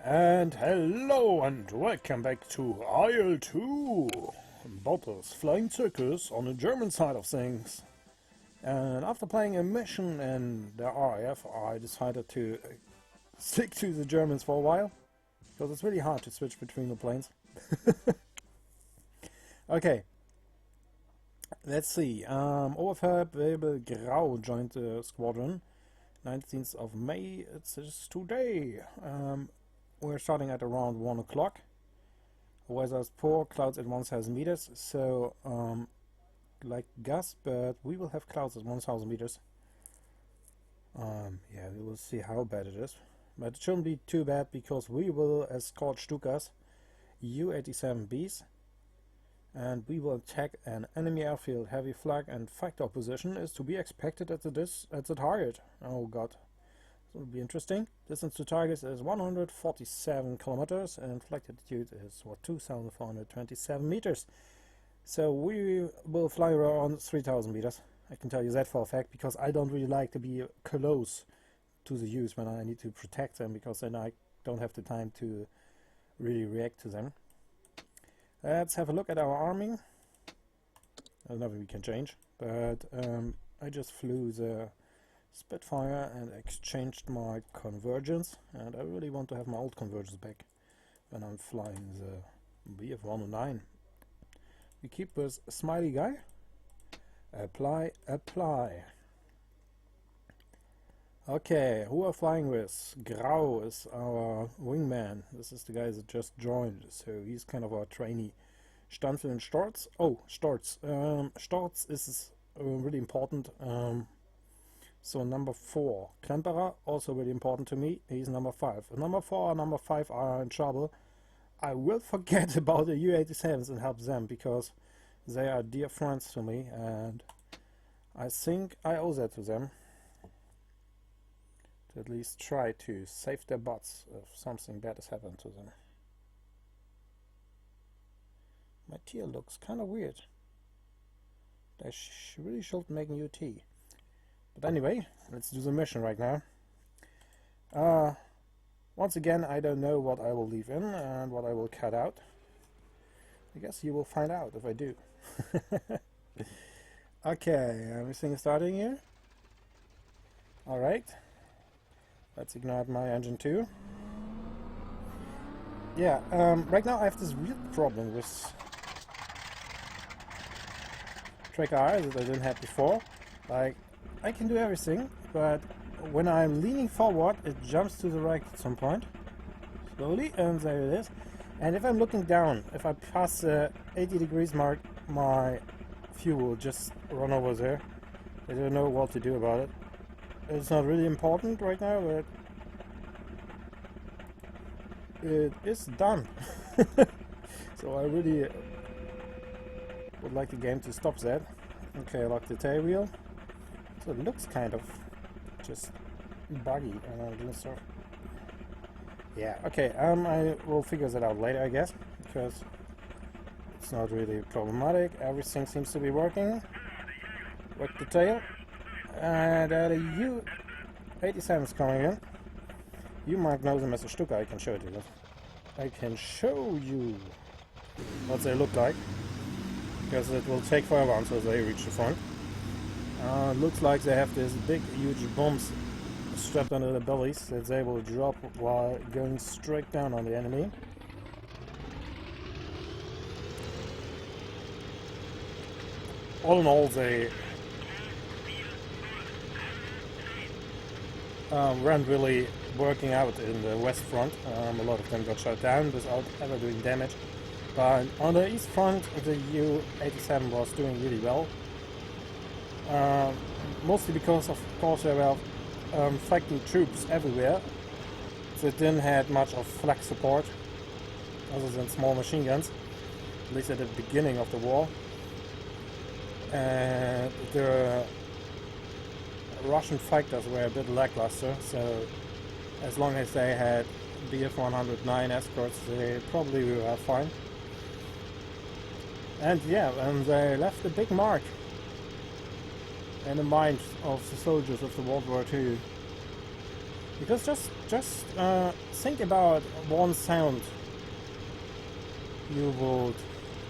And hello and welcome back to IL2, Bottas Flying Circus on the German side of things. And after playing a mission in the RAF, I decided to stick to the Germans for a while, because it's really hard to switch between the planes. Okay, let's see. Dwarf-Elvish Grau joined the squadron, 19th of May, it's just today. We're starting at around 1 o'clock. Weather is poor, clouds at 1,000 meters, so like Gus, but we will have clouds at 1,000 meters. Yeah, we will see how bad it is, but it shouldn't be too bad because we will escort Stukas U-87Bs and we will attack an enemy airfield. Heavy flak and factor position is to be expected at the target. Oh god. It will be interesting. Distance to target is 147 kilometers and flight altitude is 2,427 meters. So we will fly around 3,000 meters. I can tell you that for a fact because I don't really like to be close to the U's when I need to protect them, because then I don't have the time to really react to them. Let's have a look at our arming. There's nothing we can change, but I just flew the Spitfire and exchanged my convergence, and I really want to have my old convergence back when I'm flying the BF-109. We keep this smiley guy. Apply. Okay, who are flying with? Grau is our wingman. This is the guy that just joined, so he's kind of our trainee. Stanfel and Storz. Oh, Storz. Storz is really important. So number 4, Klemperer, also really important to me. He's number 5. Number 4 and number 5 are in trouble. I will forget about the U-87s and help them because they are dear friends to me, and I think I owe that to them. To at least try to save their butts if something bad has happened to them. My tier looks kind of weird. They really should make new tea. But anyway, let's do the mission right now. Once again, I don't know what I will leave in and what I will cut out. I guess you will find out if I do. Okay, everything is starting here. Alright. Let's ignite my engine too. Yeah, right now I have this weird problem with track R that I didn't have before. Like, I can do everything, but when I'm leaning forward, it jumps to the right at some point, slowly, and there it is. And if I'm looking down, if I pass the 80 degrees mark, my fuel will just run over there. I don't know what to do about it. It's not really important right now, but it is done. So I really would like the game to stop that. Okay, I lock the tail wheel. So it looks kind of just buggy and all this stuff. Yeah, okay, I will figure that out later, I guess, because it's not really problematic. Everything seems to be working. Work the tail. And the U-87 is coming in. You might know them as a Stuka. I can show you that. I can show you what they look like, because it will take forever until they reach the front. Looks like they have these big, huge bombs strapped under their bellies that they will drop while going straight down on the enemy. All in all, they weren't really working out in the west front. A lot of them got shot down without ever doing damage. But on the east front, the U-87 was doing really well. Mostly because, of course, there were fighting troops everywhere that didn't have much of flak support, other than small machine guns, at least at the beginning of the war. And the Russian fighters were a bit lackluster, so as long as they had BF-109 escorts, they probably were fine. And yeah, and they left a big mark in the minds of the soldiers of the World War II. Because just think about one sound you would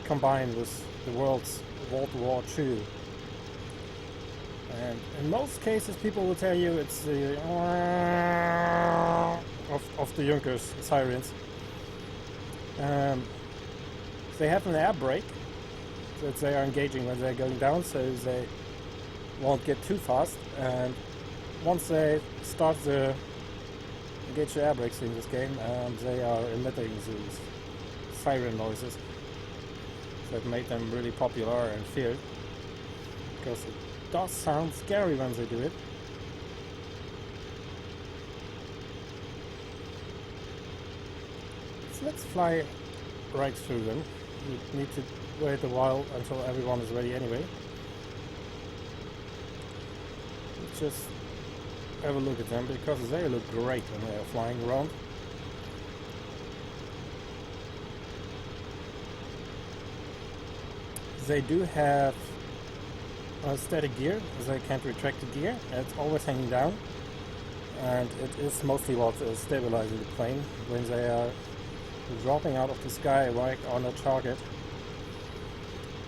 combine with the world's World War II. And in most cases people will tell you it's the of the Junkers sirens. They have an air brake that they are engaging when they're going down, so they won't get too fast, and once they start to engage the air brakes in this game, they are emitting these siren noises that made them really popular and feared, because it does sound scary when they do it. So let's fly right through them. We need to wait a while until everyone is ready anyway. Let's just have a look at them, because they look great when they are flying around. They do have a static gear, they can't retract the gear, it's always hanging down, and it is mostly what is stabilizing the plane when they are dropping out of the sky right on a target.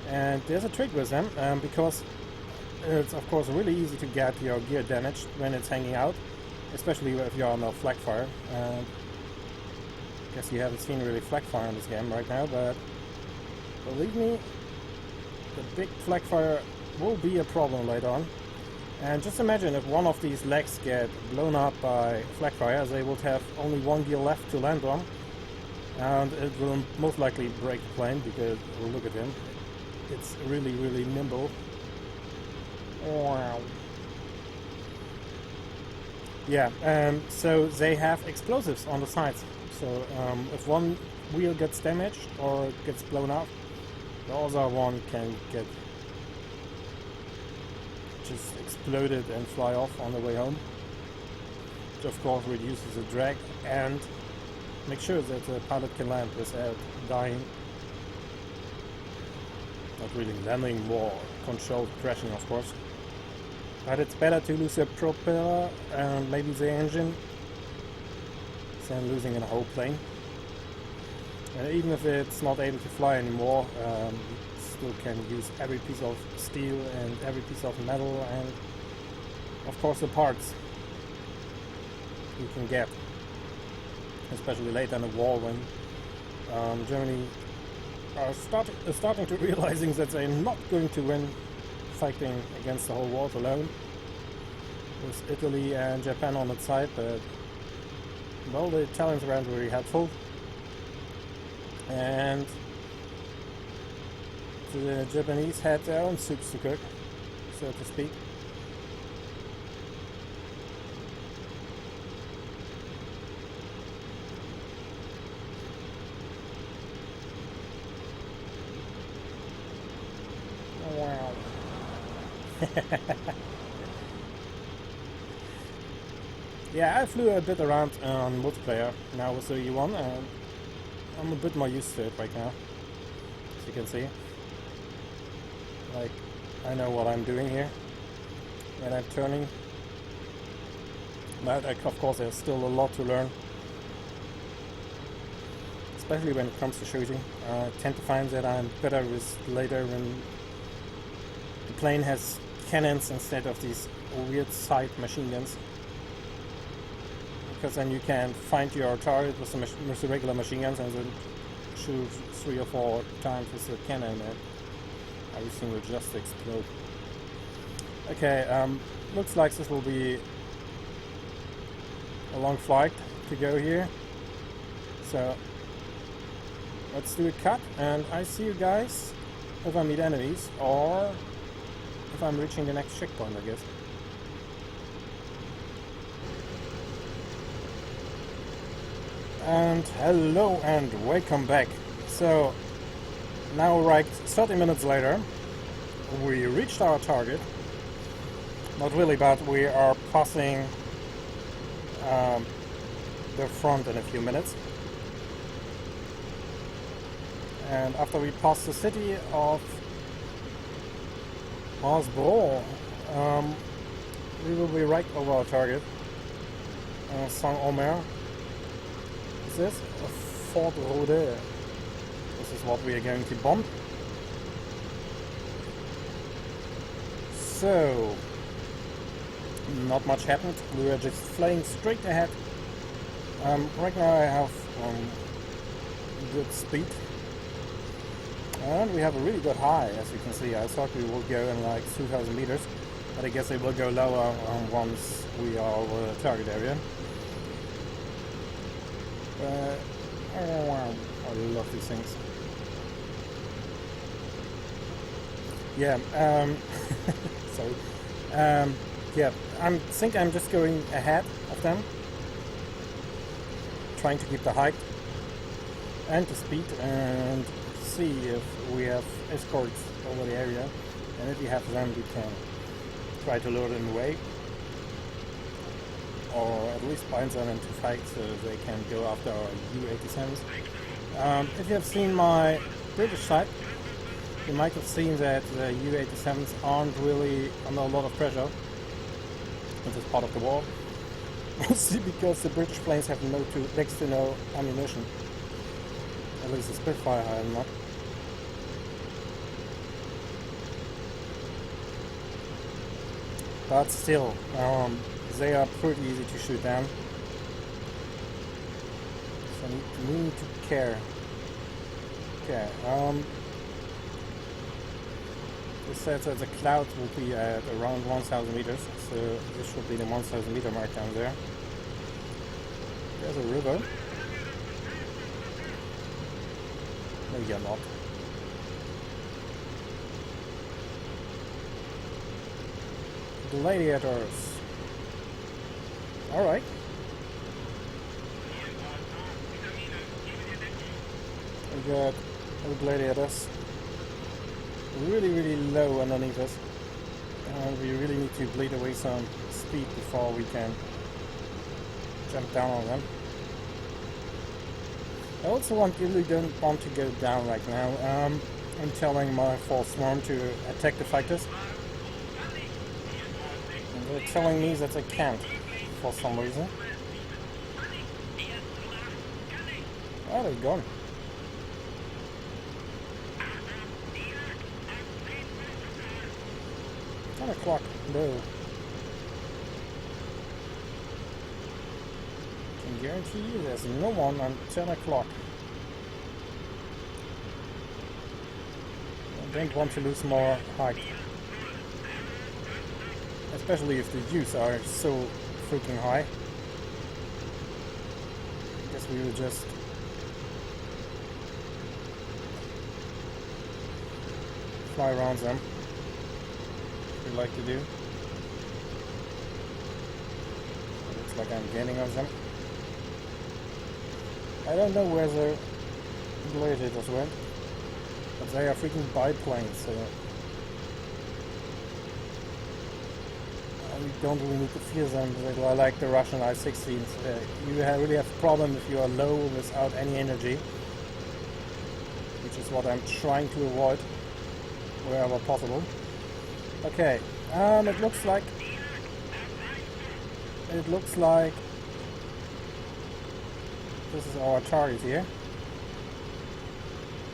And there's a trick with them, because it's of course really easy to get your gear damaged when it's hanging out, especially if you're on a flak fire. I guess you haven't seen really flak fire in this game right now, but believe me, the big flak fire will be a problem later on. And just imagine if one of these legs get blown up by flak fire, they would have only one gear left to land on, and it will most likely break the plane, because well, look at him, it's really nimble. Wow. Yeah, so they have explosives on the sides, so if one wheel gets damaged or gets blown up, the other one can get just exploded and fly off on the way home, which of course reduces the drag and make sure that the pilot can land without dying. Not really landing, more controlled crashing of course. But it's better to lose a propeller and maybe the engine than losing a whole plane. And even if it's not able to fly anymore, still can use every piece of steel and every piece of metal, and of course the parts you can get, especially later in the war when Germany are starting to realizing that they're not going to win fighting against the whole world alone, with Italy and Japan on its side. But well, the Italians weren't very helpful, and the Japanese had their own soups to cook, so to speak. Wow. Yeah, I flew a bit around on multiplayer now with the E1, and I'm a bit more used to it right now, as you can see. Like, I know what I'm doing here when I'm turning, but of course there's still a lot to learn, especially when it comes to shooting. I tend to find that I'm better with later when the plane has cannons instead of these weird side machine guns, because then you can find your target with the regular machine guns and then shoot 3 or 4 times with the cannon and everything will just explode. Okay, looks like this will be a long flight to go here, so let's do a cut, and I see you guys if I meet enemies or if I'm reaching the next checkpoint, I guess. And hello and welcome back. So now, right 30 minutes later, we reached our target. Not really, but we are passing the front in a few minutes. And after we pass the city of Marsbro, we will be right over our target. Saint-Omer. Is this? Fort Roder. This is what we are going to bomb. So, not much happened. We are just flying straight ahead. Right now I have good speed. And we have a really good high, as you can see. I thought we would go in like 2,000 meters, but I guess it will go lower once we are over the target area. I love these things. Yeah, sorry. Yeah, I think I'm just going ahead of them, trying to keep the height and the speed, and see if we have escorts over the area, and if we have them we can try to lure them away, or at least bind them into fights so they can go after our U-87s. If you have seen my British side, you might have seen that the U-87s aren't really under a lot of pressure in this part of the war, mostly because the British planes have next to no ammunition. At least the Spitfire have not. But still, they are pretty easy to shoot down. So we need to care. Okay, this says that the clouds will be at around 1,000 meters, so this should be the 1,000 meter mark down there. There's a river. No, you're not. Gladiators. Alright. We got the gladiators really low underneath us. We really need to bleed away some speed before we can jump down on them. I also really don't want to go down right now. I'm telling my false swarm to attack the fighters. And they're telling me that they can't for some reason. Oh, they're gone. 10 o'clock, no. I can guarantee you there's no one on 10 o'clock. I don't want to lose more height. Especially if the views are so freaking high. I guess we will just fly around them. We like to do. It looks like I'm gaining on them. I don't know where the gladiators went, but they are freaking biplanes, so we don't really need to fear them. They are like the Russian I-16s. You really have a problem if you are low without any energy, which is what I'm trying to avoid wherever possible. Okay, it looks like this is our target here.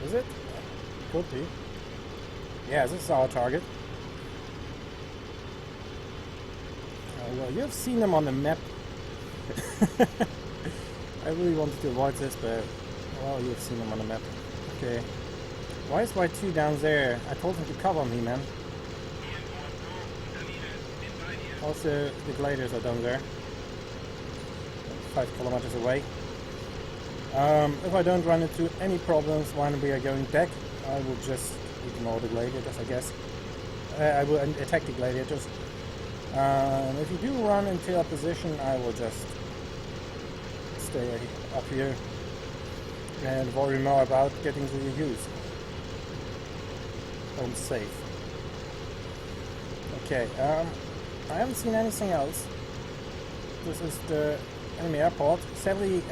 Is it? Could be. Yeah, this is our target. Well, you've seen them on the map. I really wanted to avoid this, but well, you've seen them on the map. Okay. Why is Y2 down there? I told him to cover me, man. Also, the gliders are down there, 5 kilometers away. If I don't run into any problems when we are going back, I will just ignore the gladiators, I guess. I will attack the gladiators. If you do run into a position, I will just stay up here and worry more about getting to the U's. Home safe. Okay, I haven't seen anything else. This is the enemy airport. Sadly,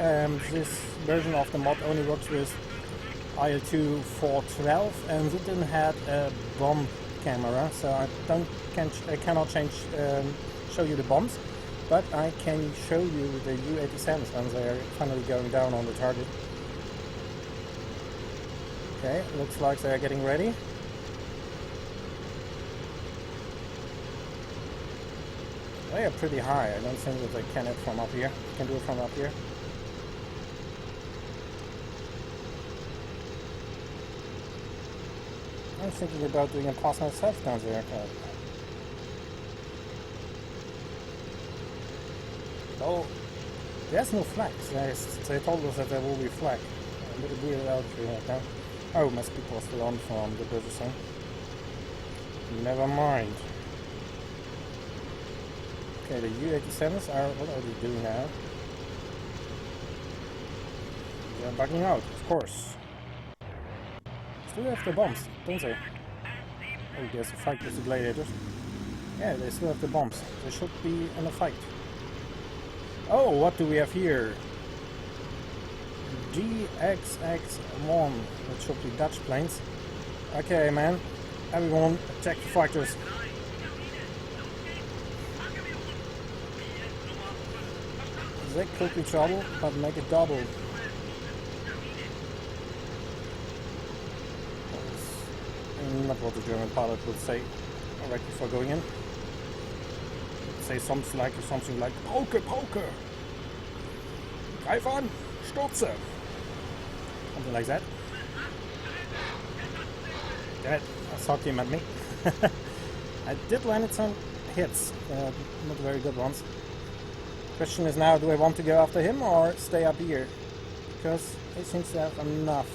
this version of the mod only works with IL2-WEST and it didn't have a bomb camera, so I cannot show you the bombs. but I can show you the U-87s when they're finally going down on the target. Okay, looks like they're getting ready. They are pretty high. I don't think that they can do it from up here. Can do it from up here. I'm thinking about doing a pass myself down there. Oh, there's no flags. They told us that there will be a flag. A little weird out here now. Oh, my speaker was still on from the British thing. Never mind. Okay, the U-87s are... What are they doing now? They're bugging out, of course. Still have the bombs, don't they? Oh, there's a fight with the gladiators. Yeah, they still have the bombs. They should be in a fight. Oh, what do we have here? GXX-1. That should be Dutch planes. Okay, man. Everyone, attack the fighters. They could be trouble, but make it double. Not what the German pilot would say right before going in. Say something like Poker, Poker! Greif an! Stürze! Something like that. Damn it, I thought he meant me. I did land some hits, not very good ones. Question is now, do I want to go after him or stay up here? Because he seems to have enough.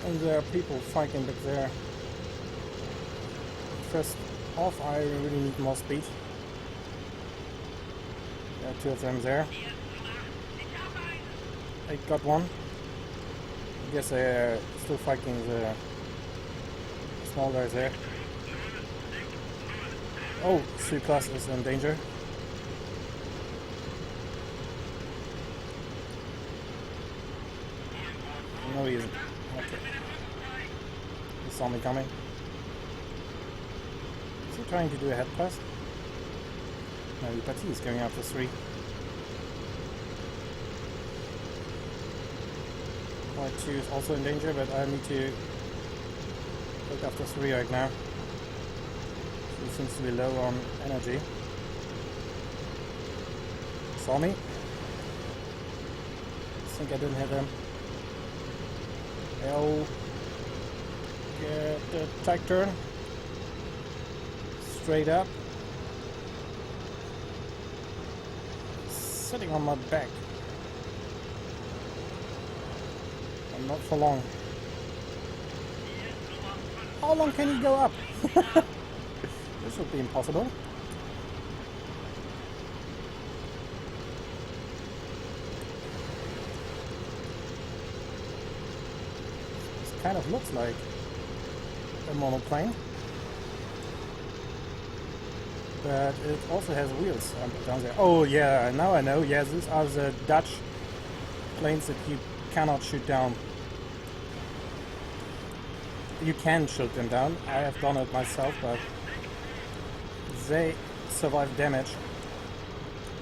And there are people fighting back there. First off, I really need more speed. There are two of them there. I got one. I guess they're still fighting the small guys there. Oh, 3+ is in danger. No, he isn't. Okay. He saw me coming. Is he trying to do a head pass? No, but he's going after 3. White 2 is also in danger, but I need to look after 3 right now. He seems to be low on energy. Saw me. I think I didn't hit him. I'll get the tight turn. Straight up. Sitting on my back. And not for long. How long can he go up? This would be impossible. This kind of looks like a monoplane. But it also has wheels down there. Oh yeah, now I know. Yes, these are the Dutch planes that you cannot shoot down. You can shoot them down. I have done it myself, but they survive damage.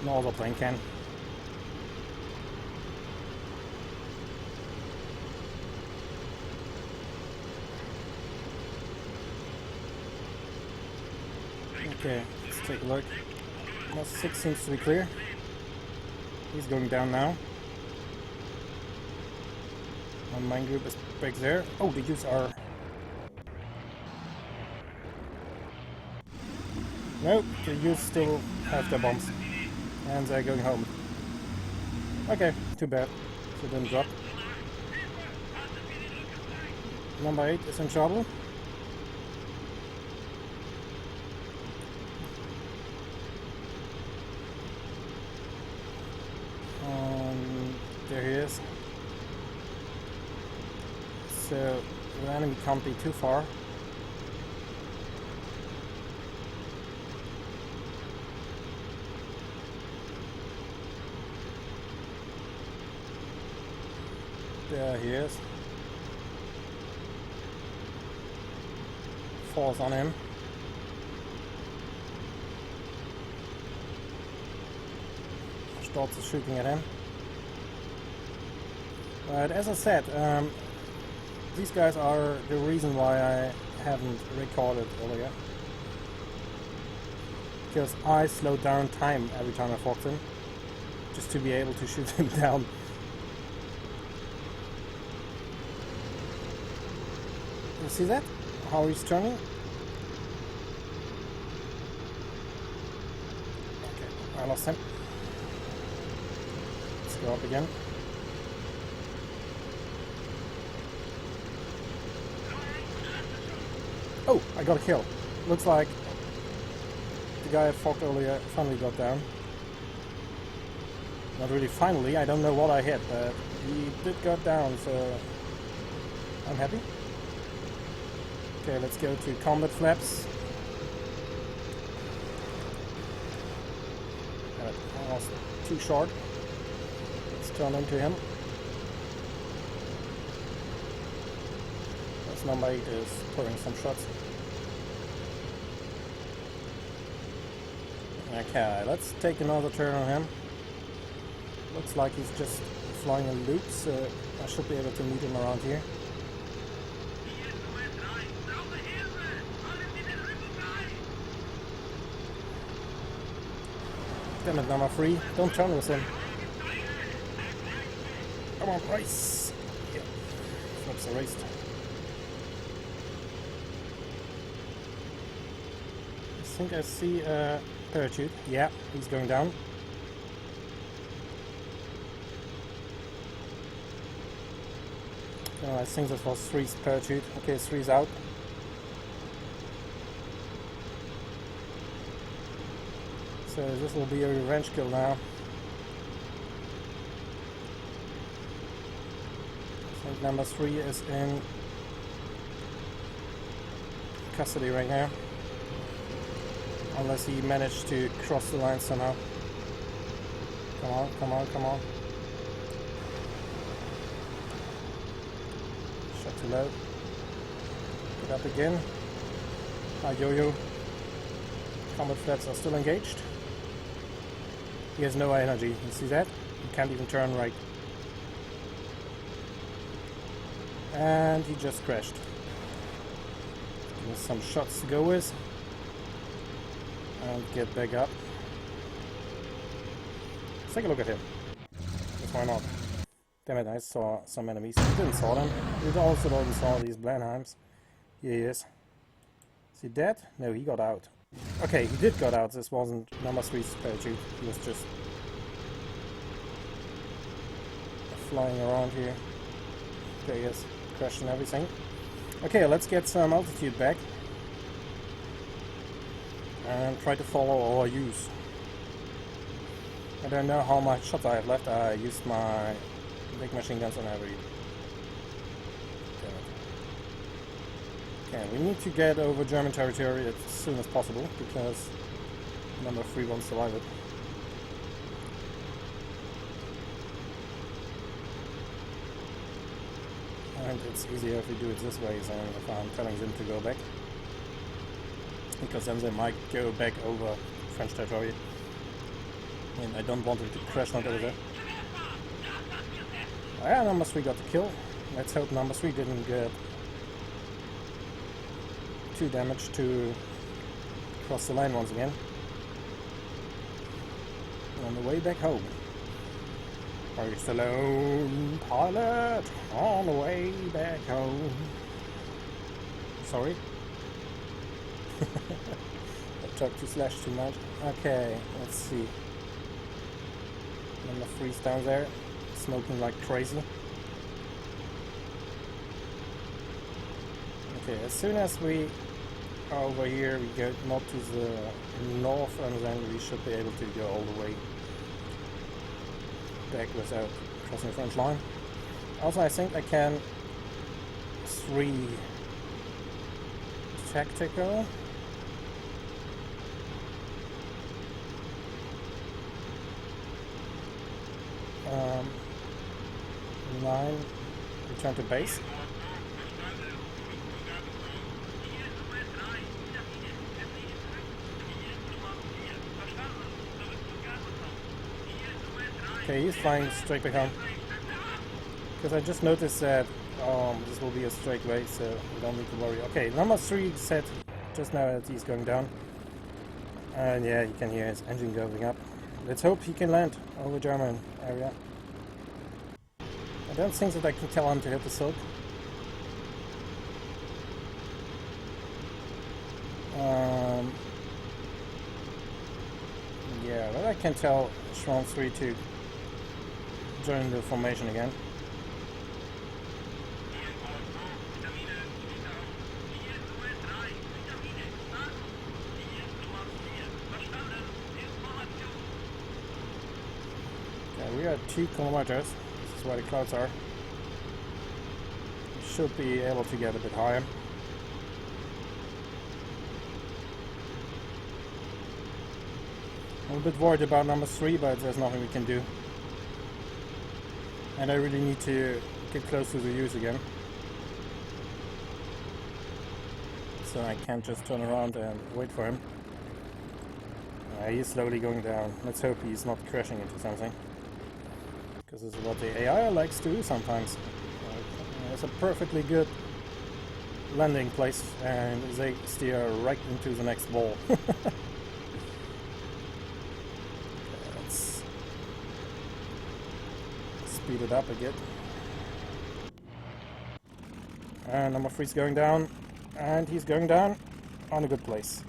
No other plane can. Okay, let's take a look. Most 6 seems to be clear. He's going down now. One mine group is back there. Oh, the U's are... Nope, the U's still have their bombs. And they're going home. Okay, too bad. They didn't drop. Number 8 is in trouble. There he is. So the enemy can't be too far. There he is. Falls on him. starts shooting at him. But as I said, these guys are the reason why I haven't recorded earlier. Because I slowed down time every time I fought him, just to be able to shoot him down. You see that? How he's turning? Okay, I lost him. Let's go up again. Oh, I got a kill. Looks like the guy I fought earlier finally got down. Not really finally, I don't know what I hit, but he did got down, so I'm happy. Okay, let's go to combat flaps. I was too short. Let's turn into him. This number 8 is pouring some shots. Okay, let's take another turn on him. Looks like he's just flying in loops, so I should be able to meet him around here. Damn it, number 3. Don't turn with him. Come on, race! Yeah. Flaps erased. I think I see a parachute. Yeah, he's going down. Oh, I think that was 3's parachute. Okay, 3's out. So this will be a revenge kill now. I think number 3 is in custody right now. Unless he managed to cross the line somehow. Come on, come on, come on. Shot too low. Get up again. Hi Yo-Yo. Combat flaps are still engaged. He has no energy, you see that? He can't even turn right. And he just crashed. Give us some shots to go with. And get back up. Let's take a look at him. Just why not? Damn it, I saw some enemies. I didn't saw them. We also don't saw these Blenheims. Here he is. Is he dead? No, he got out. Okay, he did got out. This wasn't number 3's parachute. He was just flying around here. There he is, crashing everything. Okay, let's get some altitude back and try to follow our use. I don't know how much shots I have left. I used my big machine guns on every. Okay, we need to get over German territory as soon as possible because number 3 won't survive it. And it's easier if we do it this way than if I'm telling them to go back. Because then they might go back over French territory. And I don't want them to crash not over there. Oh yeah, number 3 got the kill. Let's hope number 3 didn't get too damaged to cross the line once again. On the way back home. Race alone, pilot, on the way back home. Sorry. I talked to Slash too much. Okay, let's see. Number 3's down there, smoking like crazy. Okay, as soon as we are over here, we go not to the north, and then we should be able to go all the way back without crossing the French line. Also, I think I can 3 tactical. 9 return to base. Okay, he's flying straight back home. Because I just noticed that this will be a straight way, so we don't need to worry. Okay, number 3 said just now that he's going down. And yeah, you can hear his engine going up. Let's hope he can land over German area. I don't think that I can tell him to hit the silk. Yeah, but I can tell Schwan 3 to join the formation again. Okay, we are 2 kilometers. This is where the clouds are. We should be able to get a bit higher. I'm a bit worried about number 3, but there's nothing we can do. And I really need to get close to the U's again. So I can't just turn around and wait for him. He's slowly going down. Let's hope he's not crashing into something. Because this is what the AI likes to do sometimes. It's a perfectly good landing place and they steer right into the next wall. Speed it up a bit. And number 3's going down. And he's going down on a good place.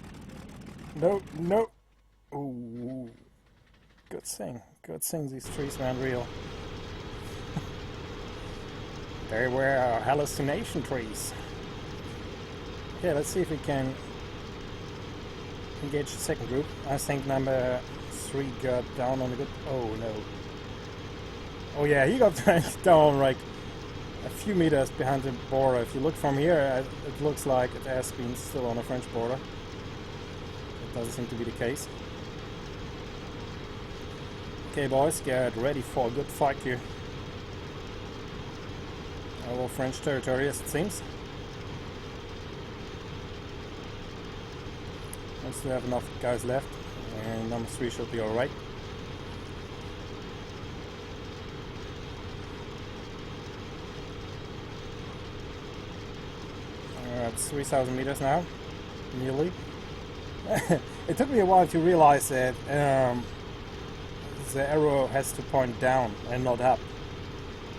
No, no. Ooh. Good thing. Good thing these trees were unreal. They were hallucination trees. Okay, let's see if we can engage the second group. I think number 3 got down on a good... Oh no. Oh yeah, he got down like a few meters behind the border. If you look from here, it looks like it has been still on the French border. It doesn't seem to be the case. Okay boys, get ready for a good fight here. Over French territory as it seems. We still have enough guys left, and number 3 should be alright. It's 3,000 meters now, nearly. It took me a while to realize that the arrow has to point down and not up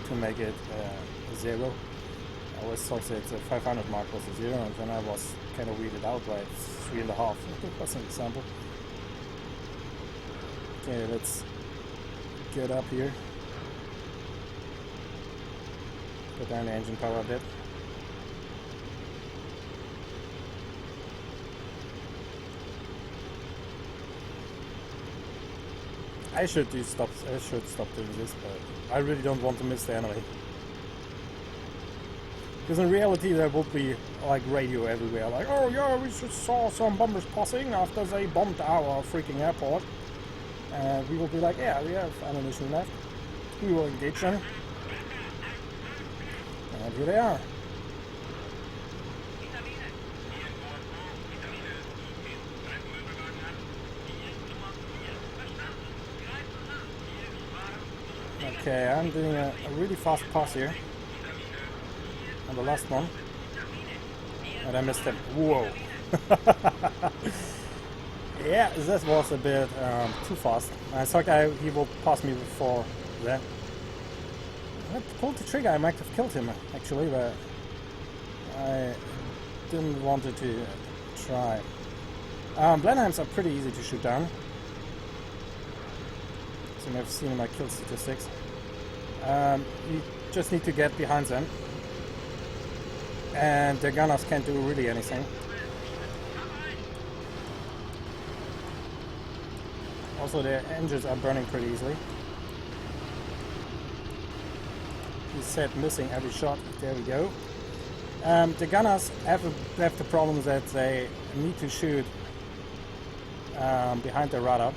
to make it 0. I always thought that the 500 mark was a 0, and then I was kind of weirded out by 3.5. That's an example. Okay, let's get up here. Put down the engine power a bit. I should stop doing this, but I really don't want to miss the enemy. Because in reality there would be like radio everywhere, like, oh yeah, we just saw some bombers passing after they bombed our freaking airport. And we will be like, yeah, we have ammunition left. We will engage them. And here they are. Okay, I'm doing a really fast pass here on the last one, and I missed him. Whoa! Yeah, this was a bit too fast. I thought he would pass me before that. I pulled the trigger. I might have killed him actually, but I didn't want to try. Blenheims are pretty easy to shoot down. So I've seen my kill statistics. You just need to get behind them, and the gunners can't do really anything. Also, their engines are burning pretty easily. He said missing every shot. There we go. The gunners have the problem that they need to shoot behind the radar.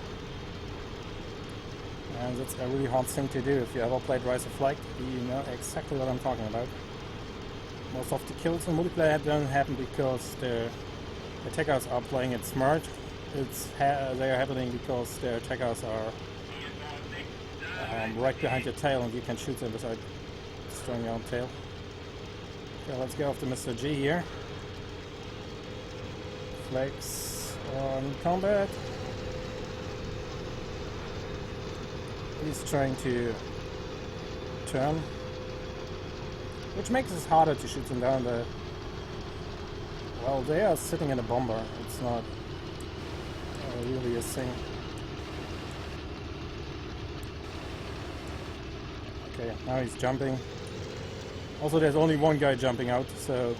And that's a really hard thing to do. If you ever played Rise of Flight, you know exactly what I'm talking about. Most of the kills in multiplayer don't happen because the attackers are playing it smart. They are happening because their attackers right behind your tail, and you can shoot them without destroying your own tail. Okay, let's go after Mr. G here. Flags on combat. He's trying to turn, which makes it harder to shoot them down. But well, they are sitting in a bomber. It's not really a thing. Okay, now he's jumping. Also, there's only one guy jumping out, so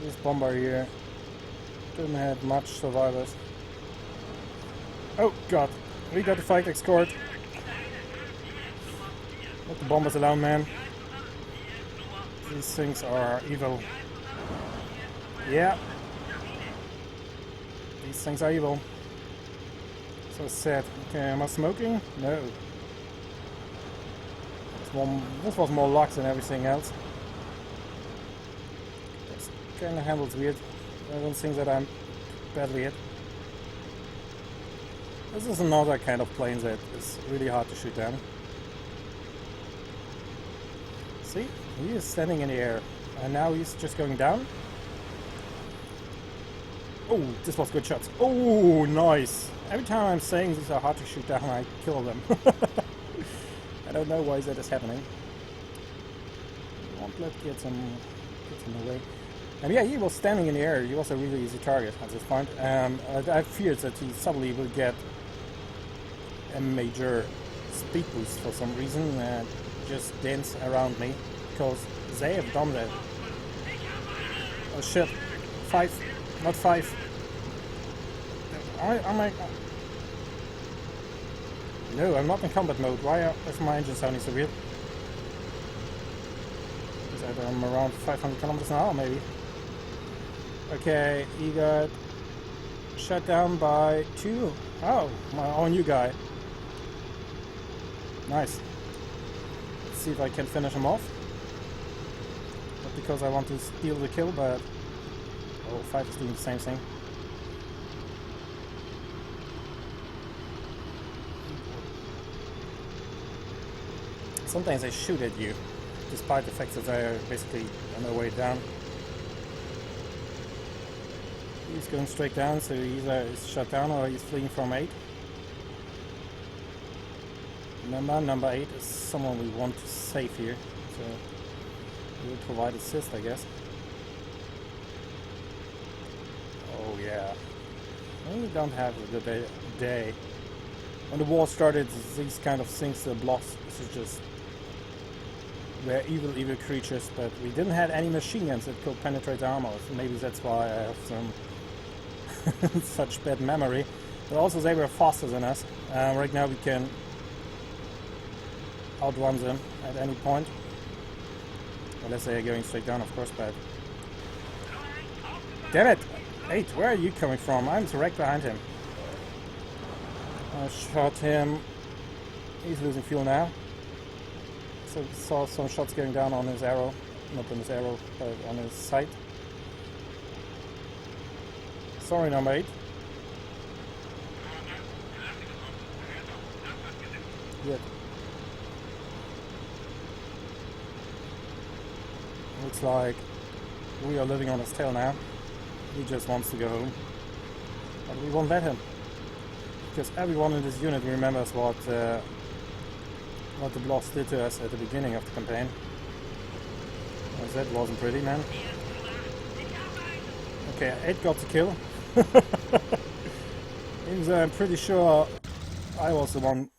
this bomber here didn't have much survivors. Oh god, we got the fight escort. Let the bombers alone, man. These things are evil. Yeah. These things are evil. So sad. Okay, am I smoking? No. This was more luck than everything else. This kind of handles weird. I don't think that I'm badly hit. This is another kind of plane that is really hard to shoot down. See? He is standing in the air. And now he's just going down. Oh, this was good shots. Oh, nice. Every time I'm saying these are hard to shoot down, I kill them. I don't know why that is happening. Won't let get him away. And yeah, he was standing in the air. He was a really easy target at this point. I feared that he suddenly will get a major speed boost for some reason and just dance around me, because they have done that. Oh shit. 5, not 5. No, I'm not in combat mode. Why is my engine sounding so weird? Is that I'm around 500 kilometers an hour, maybe? Okay, he got shut down by 2. Oh, our new guy. Nice. Let's see if I can finish him off. Not because I want to steal the kill, but... Oh, 5 is doing the same thing. Sometimes they shoot at you, despite the fact that they are basically on their way down. He's going straight down, so he either is shut down or he's fleeing from 8. Remember, number 8 is someone we want to save here, so we'll provide assist, I guess. Oh yeah, we don't have a good day. When the war started, these kind of things, the blocks, this is just were evil creatures, but we didn't have any machine guns that could penetrate armor, so maybe that's why I have some such bad memory. But also they were faster than us. Right now we can outrun them at any point. Unless they are going straight down, of course, but... Damn it! 8, where are you coming from? I'm right behind him. I shot him. He's losing fuel now. So saw some shots going down on his arrow. Not on his arrow, but on his sight. Sorry, number 8. Good. Looks like we are living on his tail now. He just wants to go home. But we won't let him. Because everyone in this unit remembers what the blocks did to us at the beginning of the campaign. Well, that wasn't pretty, man. Okay, 8 got the kill. Even though I'm pretty sure I was the one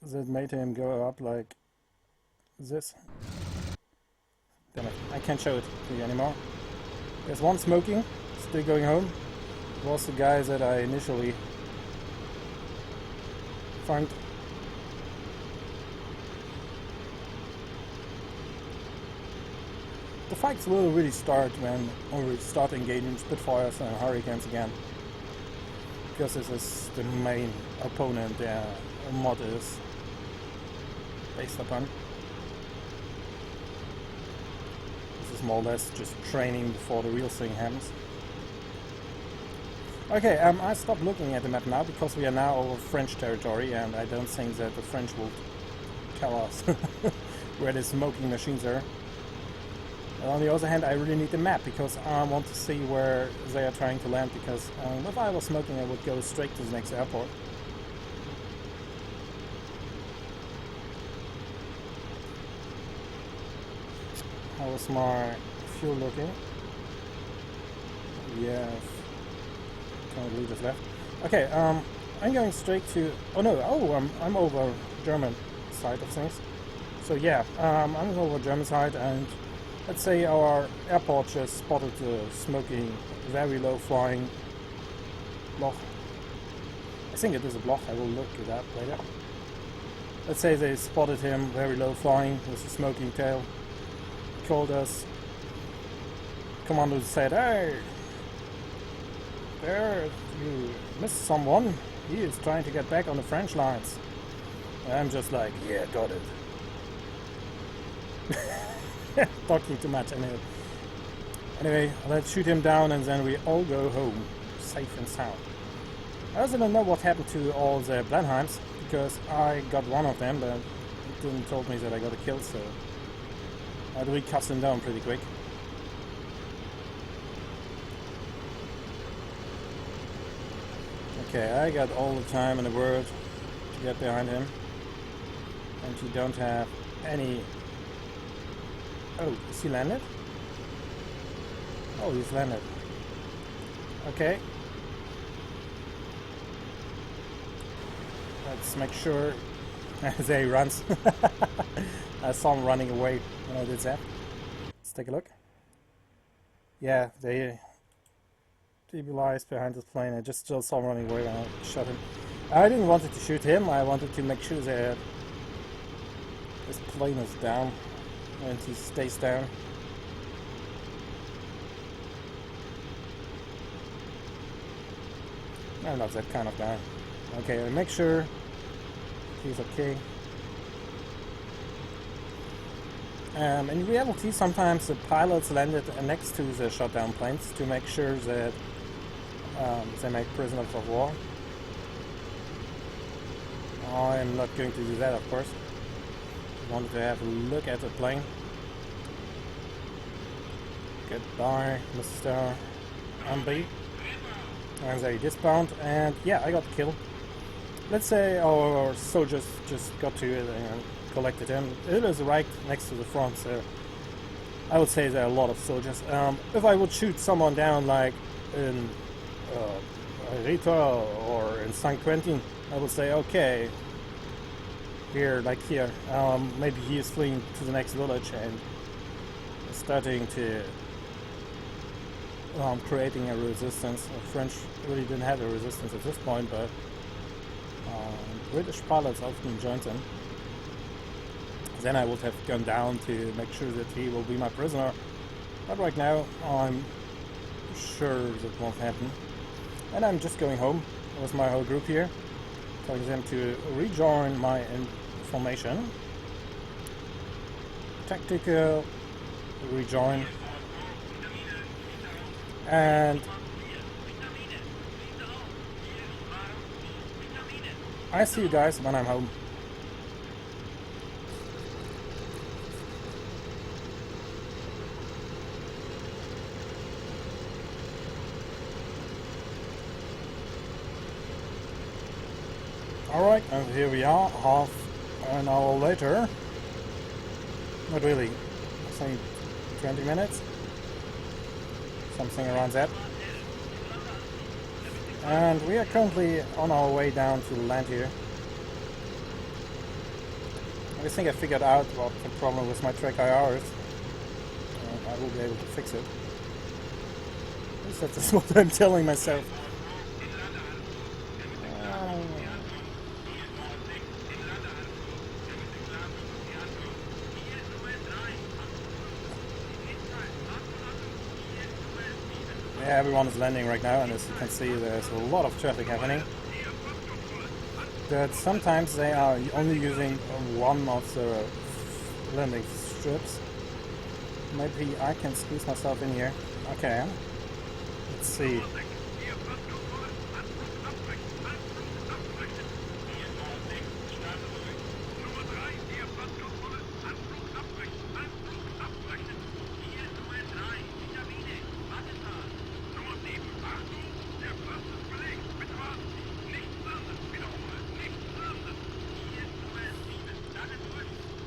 that made him go up like this. Damn it, I can't show it to you anymore. There's one smoking, still going home. It was the guy that I initially found. The fights will really start when we start engaging Spitfires and Hurricanes again. Because this is the main opponent the mod is based upon. This is more or less just training before the real thing happens. Okay, I stopped looking at the map now because we are now over French territory, and I don't think that the French will tell us where the smoking machines are. On the other hand, I really need the map because I want to see where they are trying to land, because if I was smoking I would go straight to the next airport. How was my fuel looking? Yeah, can't believe it's left. Okay, I'm going straight to... Oh no, I'm over German side of things. So yeah, I'm over German side, and let's say our airport just spotted the smoking, very low flying block. I think it is a block, I will look it up later. Let's say they spotted him, very low flying, with a smoking tail. Called us. Commando said, "Hey, there, you missed someone. He is trying to get back on the French lines." And I'm just like, yeah, got it. Talking too much anyway. Anyway, let's shoot him down and then we all go home, safe and sound. I also don't know what happened to all the Blenheims, because I got one of them, but it didn't told me that I got a kill, so I had to recuss them down pretty quick. Okay, I got all the time in the world to get behind him, and he don't have any... Oh, is he landed? Oh, he's landed. Okay. Let's make sure... There he runs. I saw him running away when I did that. Let's take a look. Yeah, they demobilized behind this plane. I just still saw him running away when I shot him. I didn't want to shoot him. I wanted to make sure that this plane is down and he stays down. I'm not that kind of guy. Okay, I make sure he's okay. In reality, sometimes the pilots landed next to the shot down planes to make sure that they make prisoners of war. I'm not going to do that, of course. I wanted to have a look at the plane. Goodbye, Mr. MB. And they dismount, and yeah, I got the kill. Let's say our soldiers just got to it and collected him. It is right next to the front, so I would say there are a lot of soldiers. If I would shoot someone down like in Rita or in St. Quentin, I would say, okay, here, like here, maybe he is fleeing to the next village and starting to creating a resistance. The French really didn't have a resistance at this point, but British pilots often joined them. Then I would have gone down to make sure that he will be my prisoner. But right now, I'm sure that won't happen. And I'm just going home with my whole group here, telling them to rejoin my formation. Tactical, rejoin. And I see you guys when I'm home. Alright, and here we are, half an hour later. Not really, I think 20 minutes. Something around that. And we are currently on our way down to land here. I think I figured out what the problem with my track IR is. I will be able to fix it. At least that's what I'm telling myself. Yeah, everyone is landing right now, and as you can see, there's a lot of traffic happening. But sometimes they are only using one of the landing strips. Maybe I can squeeze myself in here. Okay, let's see.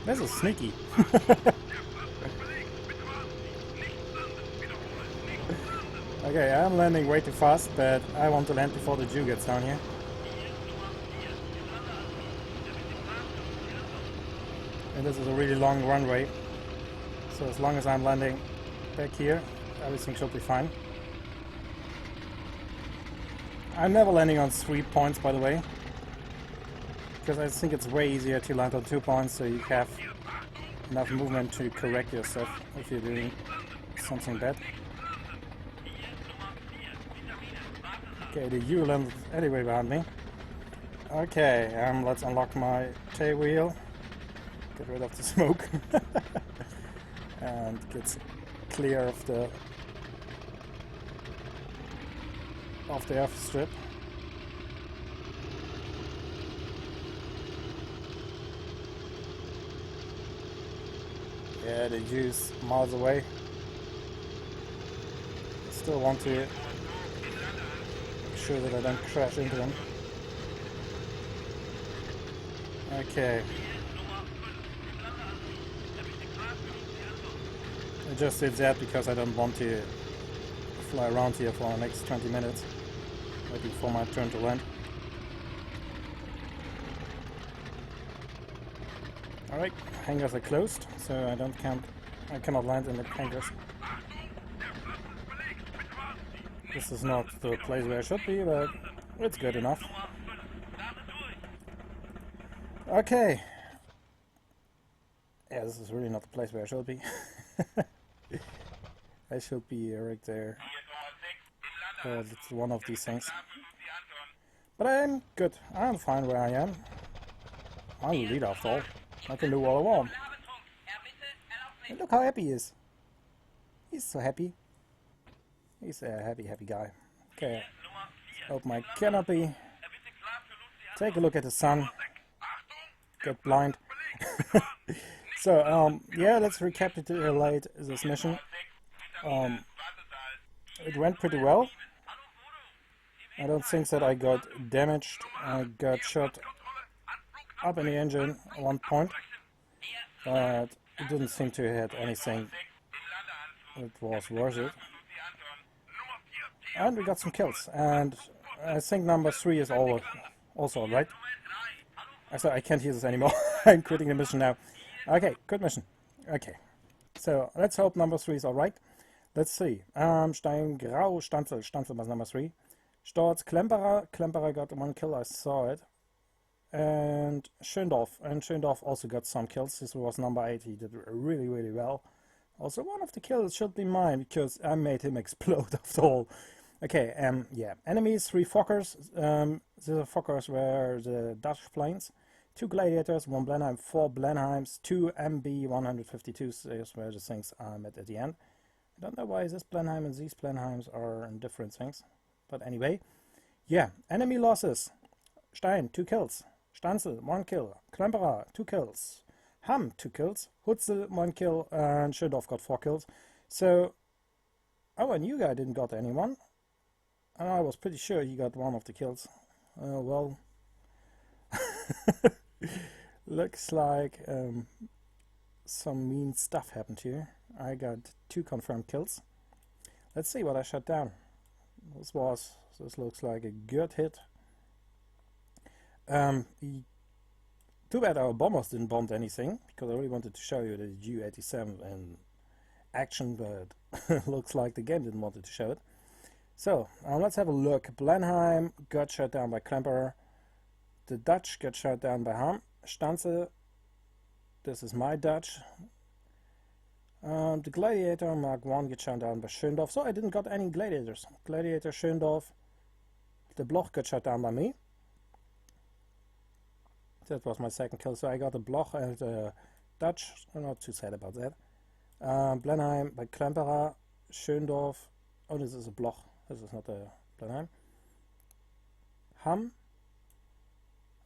This is sneaky. Okay, I'm landing way too fast, but I want to land before the Jew gets down here. And this is a really long runway, so as long as I'm landing back here, everything should be fine. I'm never landing on 3 points, by the way, because I think it's way easier to land on 2 points, so you have enough movement to correct yourself if you're doing something bad. Okay, the U landed anyway behind me. Okay, let's unlock my tail wheel, get rid of the smoke, and get clear of the airstrip. Yeah, the U's miles away. Still want to make sure that I don't crash into them. Okay. I just did that because I don't want to fly around here for the next 20 minutes, waiting for my turn to land. Alright, hangars are closed, so I cannot land in the hangars. This is not the place where I should be, but it's good enough. Okay. Yeah, this is really not the place where I should be. I should be right there. It's one of these things. But I'm good. I'm fine where I am. I'm the leader after all. I can do what I want. And look how happy he is. He's so happy. He's a happy guy. Okay. Open my canopy. Take a look at the sun. Get blind. So, yeah, let's recapitulate this mission. It went pretty well. I don't think that I got damaged. I got shot up in the engine at one point, but it didn't seem to hit anything that was worth it. And we got some kills, and I think number 3 is also right. I can't hear this anymore. I'm quitting the mission now. Okay, good mission. Okay, so let's hope number 3 is alright. Let's see. Stein, Grau, Stanzel. Stanzel was number 3. Storz, Klemperer. Klemperer got 1 kill, I saw it. And Schöndorf also got some kills. This was number 8. He did really, really well. Also, one of the kills should be mine, because I made him explode after all. Okay, yeah. Enemies, 3 Fokkers. The Fokkers were the Dutch planes. 2 Gladiators, 1 Blenheim, 4 Blenheims, 2 MB-152s. Those were the things I met at the end. I don't know why this Blenheim and these Blenheims are in different things. But anyway, yeah. Enemy losses. Stein, 2 kills. Stanzel, 1 kill. Klemperer, 2 kills. Hamm, 2 kills. Hutzel, 1 kill. And Schöndorf got 4 kills. So, our new guy didn't got anyone. And I was pretty sure he got 1 of the kills. Well, looks like some mean stuff happened here. I got 2 confirmed kills. Let's see what I shot down. This looks like a good hit. Too bad our bombers didn't bomb anything, because I really wanted to show you the Ju-87 in action, but looks like the game didn't want to show it. So, let's have a look. Blenheim got shot down by Klemperer. The Dutch got shot down by Hamm. Stanzel, this is my Dutch. The Gladiator Mark 1 got shot down by Schöndorf. So I didn't got any Gladiators. Gladiator, Schöndorf. The Bloch got shot down by me. That was my second kill. So I got a Bloch and a Dutch. I'm not too sad about that. Blenheim by Klemperer. Schöndorf. Oh, this is a Bloch. This is not a Blenheim. Hamm.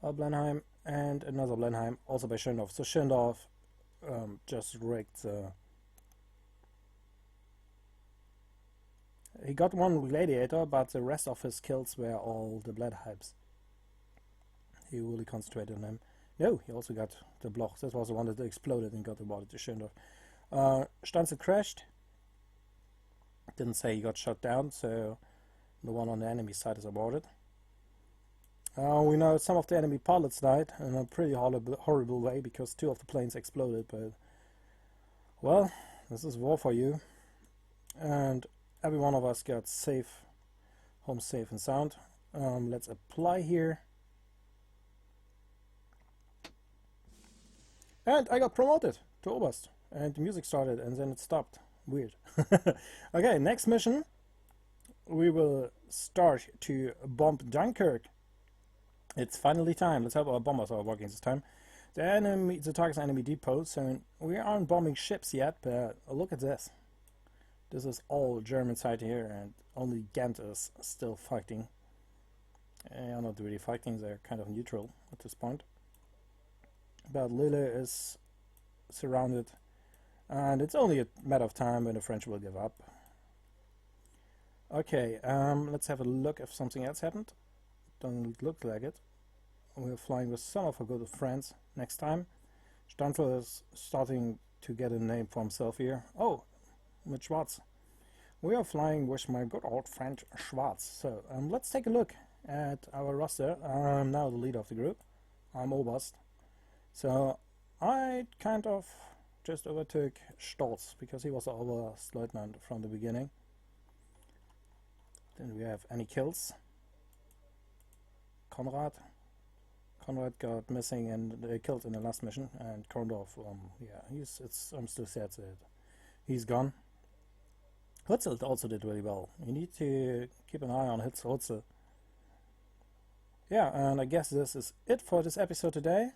Blenheim. And another Blenheim. Also by Schöndorf. So Schöndorf just rigged the... He got 1 Gladiator, but the rest of his kills were all the Blenheims. He really concentrated on them. No, he also got the block. That was the one that exploded and got awarded to Schindler. Stanze crashed. Didn't say he got shot down, so the one on the enemy side is awarded. We know some of the enemy pilots died in a pretty horrible way because 2 of the planes exploded, but well, this is war for you. And every one of us got safe, home safe and sound. Let's apply here. And I got promoted to Oberst. And the music started and then it stopped. Weird. Okay, next mission. We will start to bomb Dunkirk. It's finally time. Let's hope our bombers are working this time. The target's enemy depot, so we aren't bombing ships yet, but look at this. This is all German side here, and only Ghent is still fighting. They're not really fighting, they're kind of neutral at this point. But Lille is surrounded, and it's only a matter of time when the French will give up. Okay, let's have a look if something else happened. Don't look like it. We're flying with some of our good friends next time. Stanford is starting to get a name for himself here. Oh, with Schwarz. We are flying with my good old friend Schwarz. So let's take a look at our roster. I'm now the leader of the group. I'm Oberst. So I kind of just overtook Stolz because he was the Oberstleutnant from the beginning. Then we have any kills. Konrad got missing and killed in the last mission, and Korndorf, yeah, I'm still sad that he's gone. Hutzel also did really well. You need to keep an eye on Hutzel. Yeah, and I guess this is it for this episode today.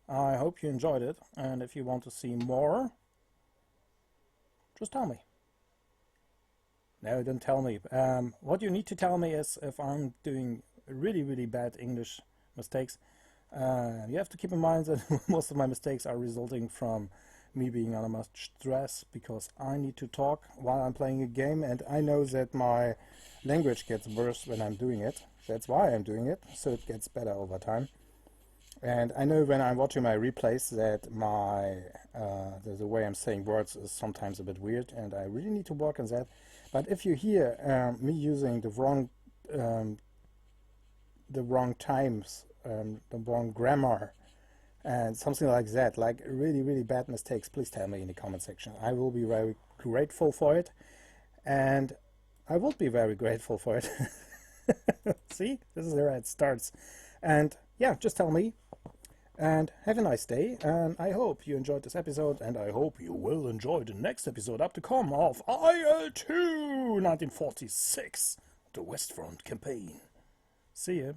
I hope you enjoyed it, and if you want to see more, just tell me. No, don't tell me. What you need to tell me is if I'm doing really, really bad English mistakes. You have to keep in mind that most of my mistakes are resulting from me being under much stress because I need to talk while I'm playing a game, and I know that my language gets worse when I'm doing it. That's why I'm doing it, so it gets better over time. And I know when I'm watching my replays that the way I'm saying words is sometimes a bit weird, and I really need to work on that. But if you hear me using the wrong times, the wrong grammar, and something like that, like really, really bad mistakes, please tell me in the comment section. I will be very grateful for it, and I will be very grateful for it. See, this is where it starts. And yeah, just tell me, and have a nice day, and I hope you enjoyed this episode, and I hope you will enjoy the next episode up to come of IL2 1946, the West Front campaign. See ya.